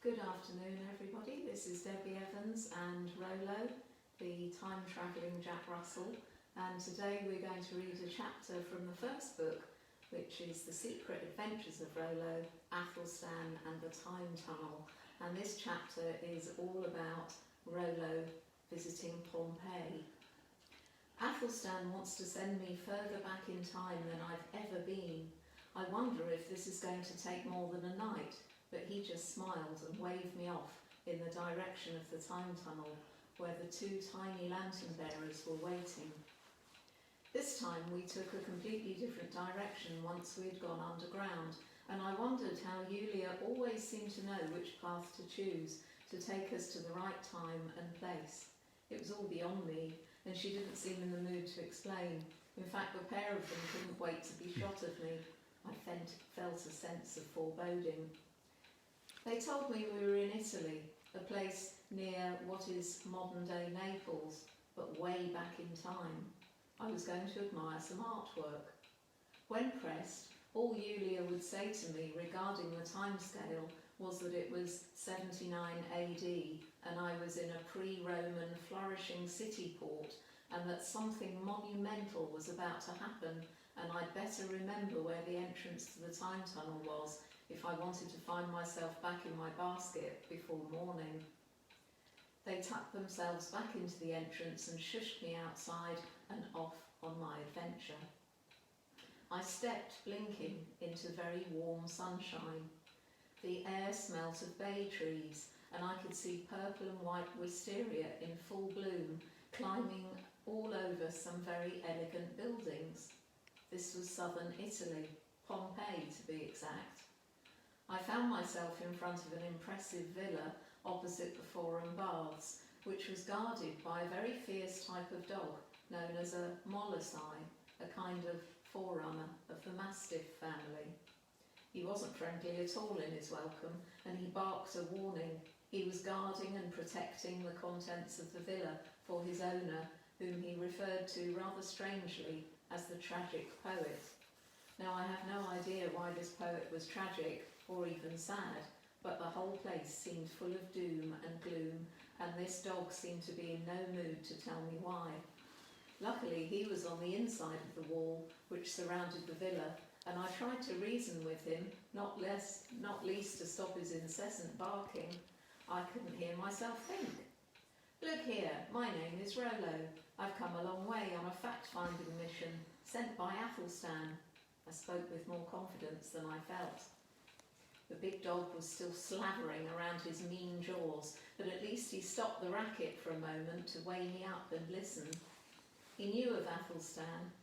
Good afternoon everybody, this is Debbie Evans and Rolo, the time-travelling Jack Russell, and today we're going to read a chapter from the first book, which is The Secret Adventures of Rolo, Athelstan and the Time Tunnel, and this chapter is all about Rolo visiting Pompeii. Athelstan wants to send me further back in time than I've ever been. I wonder if this is going to take more than a night. But he just smiled and waved me off in the direction of the time tunnel, where the two tiny lantern bearers were waiting. This time we took a completely different direction once we'd gone underground, and I wondered how Julia always seemed to know which path to choose to take us to the right time and place. It was all beyond me, and she didn't seem in the mood to explain. In fact, the pair of them couldn't wait to be shot of me. I felt a sense of foreboding. They told me we were in Italy, a place near what is modern-day Naples, but way back in time. I was going to admire some artwork. When pressed, all Julia would say to me regarding the timescale was that it was 79 AD and I was in a pre-Roman flourishing city port, and that something monumental was about to happen, and I'd better remember where the entrance to the time tunnel was if I wanted to find myself back in my basket before morning. They tucked themselves back into the entrance and shushed me outside and off on my adventure. I stepped, blinking, into very warm sunshine. The air smelt of bay trees, and I could see purple and white wisteria in full bloom, climbing all over some very elegant buildings. This was southern Italy, Pompeii to be exact. I found myself in front of an impressive villa opposite the Forum Baths, which was guarded by a very fierce type of dog known as a molossi, a kind of forerunner of the Mastiff family. He wasn't friendly at all in his welcome, and he barked a warning. He was guarding and protecting the contents of the villa for his owner, whom he referred to rather strangely as the tragic poet. Now, I have no idea why this poet was tragic or even sad, but the whole place seemed full of doom and gloom, and this dog seemed to be in no mood to tell me why. Luckily, he was on the inside of the wall which surrounded the villa, and I tried to reason with him, not least to stop his incessant barking. I couldn't hear myself think. Look here, my name is Rolo. I've come a long way on a fact-finding mission sent by Athelstan. I spoke with more confidence than I felt. The big dog was still slavering around his mean jaws, but at least he stopped the racket for a moment to weigh me up and listen. He knew of Athelstan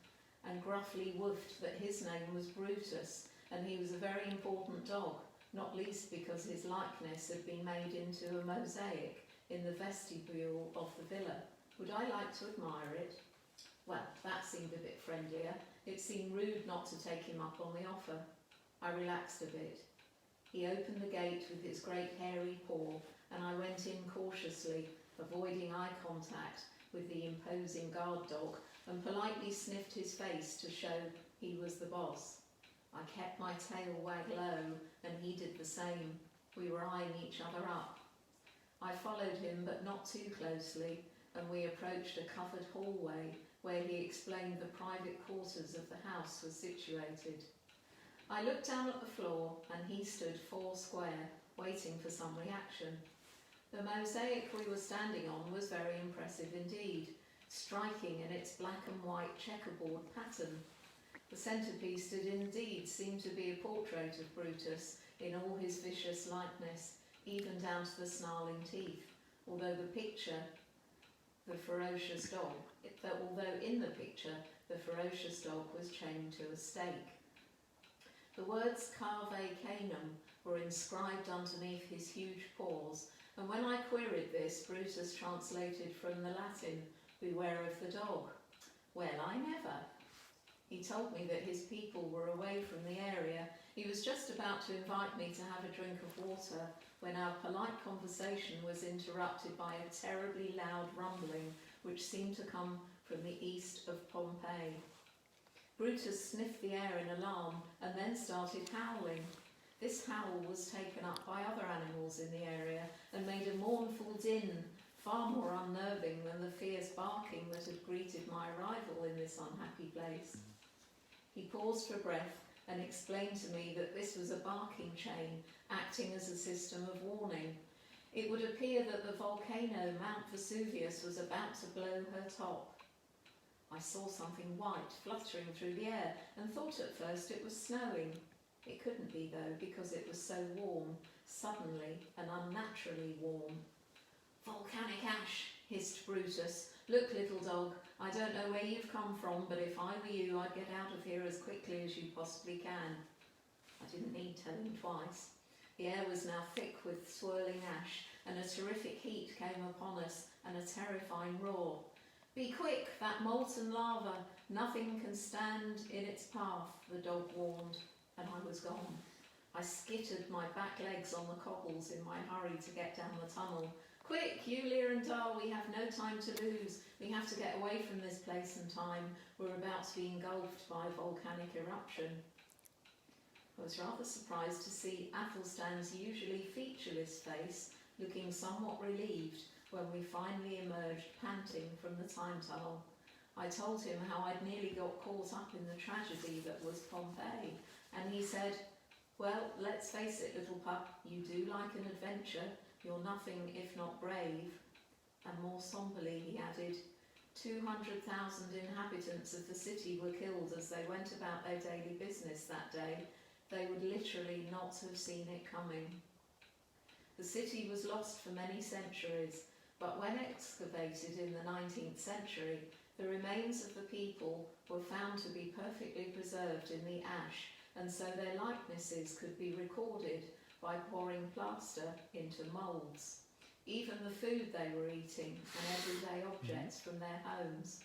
and gruffly woofed that his name was Brutus, and he was a very important dog, not least because his likeness had been made into a mosaic in the vestibule of the villa. Would I like to admire it? Well, that seemed a bit friendlier. It seemed rude not to take him up on the offer. I relaxed a bit. He opened the gate with his great hairy paw, and I went in cautiously, avoiding eye contact with the imposing guard dog, and politely sniffed his face to show he was the boss. I kept my tail wagged low, and he did the same. We were eyeing each other up. I followed him, but not too closely, and we approached a covered hallway where he explained the private quarters of the house were situated. I looked down at the floor, and he stood four square, waiting for some reaction. The mosaic we were standing on was very impressive indeed, striking in its black and white checkerboard pattern. The centrepiece did indeed seem to be a portrait of Brutus in all his vicious likeness, even down to the snarling teeth, although in the picture the ferocious dog was chained to a stake. The words Cave Canum were inscribed underneath his huge paws, and when I queried this, Brutus translated from the Latin, "Beware of the dog." Well, I never. He told me that his people were away from the area. He was just about to invite me to have a drink of water when our polite conversation was interrupted by a terribly loud rumbling which seemed to come from the east of Pompeii. Brutus sniffed the air in alarm and then started howling. This howl was taken up by other animals in the area and made a mournful din, far more unnerving than the fierce barking that had greeted my arrival in this unhappy place. He paused for breath and explained to me that this was a barking chain acting as a system of warning. It would appear that the volcano, Mount Vesuvius, was about to blow her top. I saw something white fluttering through the air and thought at first it was snowing. It couldn't be though, because it was so warm, suddenly and unnaturally warm. "Volcanic ash," hissed Brutus. "Look, little dog, I don't know where you've come from, but if I were you, I'd get out of here as quickly as you possibly can." I didn't need telling twice. The air was now thick with swirling ash, and a terrific heat came upon us, and a terrifying roar. "Be quick, that molten lava, nothing can stand in its path," the dog warned, and I was gone. I skittered my back legs on the cobbles in my hurry to get down the tunnel. "Quick, Yulia and Dar, we have no time to lose. We have to get away from this place and time. We're about to be engulfed by volcanic eruption." I was rather surprised to see Athelstan's usually featureless face looking somewhat relieved when we finally emerged panting from the time tunnel. I told him how I'd nearly got caught up in the tragedy that was Pompeii, and he said, "Well, let's face it, little pup, you do like an adventure. You're nothing if not brave." And more sombrely he added, 200,000 inhabitants of the city were killed as they went about their daily business that day. They would literally not have seen it coming. The city was lost for many centuries, but when excavated in the 19th century, the remains of the people were found to be perfectly preserved in the ash, and so their likenesses could be recorded by pouring plaster into moulds. Even the food they were eating and everyday objects from their homes.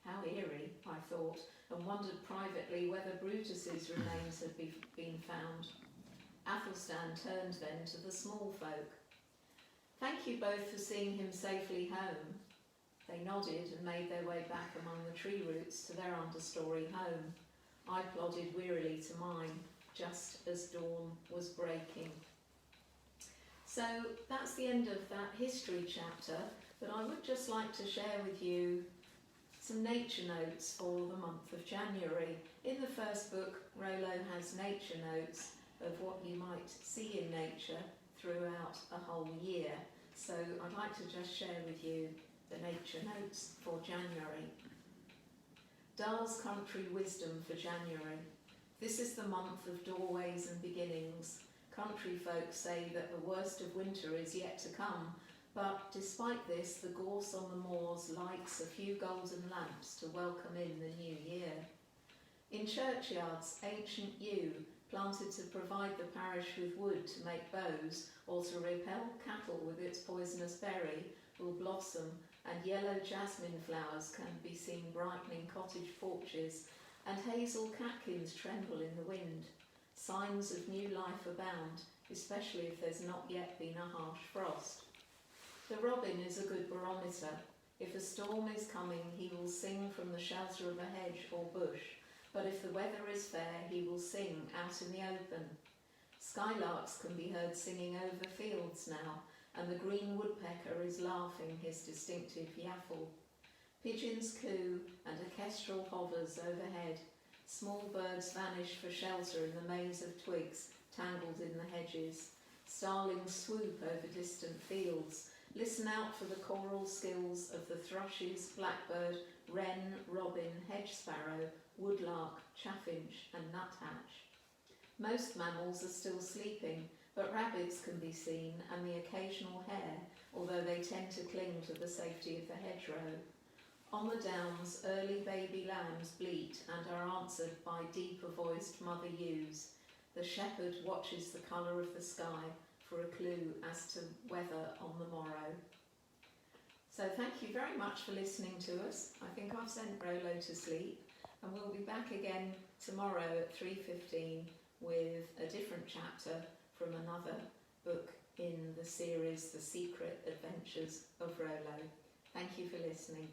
How eerie, I thought, and wondered privately whether Brutus's remains had been found. Athelstan turned then to the small folk. "Thank you both for seeing him safely home." They nodded and made their way back among the tree roots to their understory home. I plodded wearily to mine, just as dawn was breaking. So that's the end of that history chapter, but I would just like to share with you some nature notes for the month of January. In the first book, Rolo has nature notes of what you might see in nature throughout a whole year. So I'd like to just share with you the nature notes for January. Dar's Country Wisdom for January. This is the month of doorways and beginnings. Country folk say that the worst of winter is yet to come, but despite this, the gorse on the moors lights a few golden lamps to welcome in the new year. In churchyards, ancient yew, planted to provide the parish with wood to make bows or to repel cattle with its poisonous berry, will blossom, and yellow jasmine flowers can be seen brightening cottage porches, and hazel catkins tremble in the wind. Signs of new life abound, especially if there's not yet been a harsh frost. The robin is a good barometer. If a storm is coming, he will sing from the shelter of a hedge or bush, but if the weather is fair, he will sing out in the open. Skylarks can be heard singing over fields now, and the green woodpecker is laughing his distinctive yaffle. Pigeons coo and a kestrel hovers overhead. Small birds vanish for shelter in the maze of twigs tangled in the hedges. Starlings swoop over distant fields. Listen out for the choral skills of the thrushes, blackbird, wren, robin, hedge sparrow, woodlark, chaffinch and nuthatch. Most mammals are still sleeping, but rabbits can be seen and the occasional hare, although they tend to cling to the safety of the hedgerow. On the downs, early baby lambs bleat and are answered by deeper-voiced mother ewes. The shepherd watches the colour of the sky for a clue as to weather on the morrow. So thank you very much for listening to us. I think I've sent Rolo to sleep, and we'll be back again tomorrow at 3:15 with a different chapter from another book in the series The Secret Adventures of Rolo. Thank you for listening.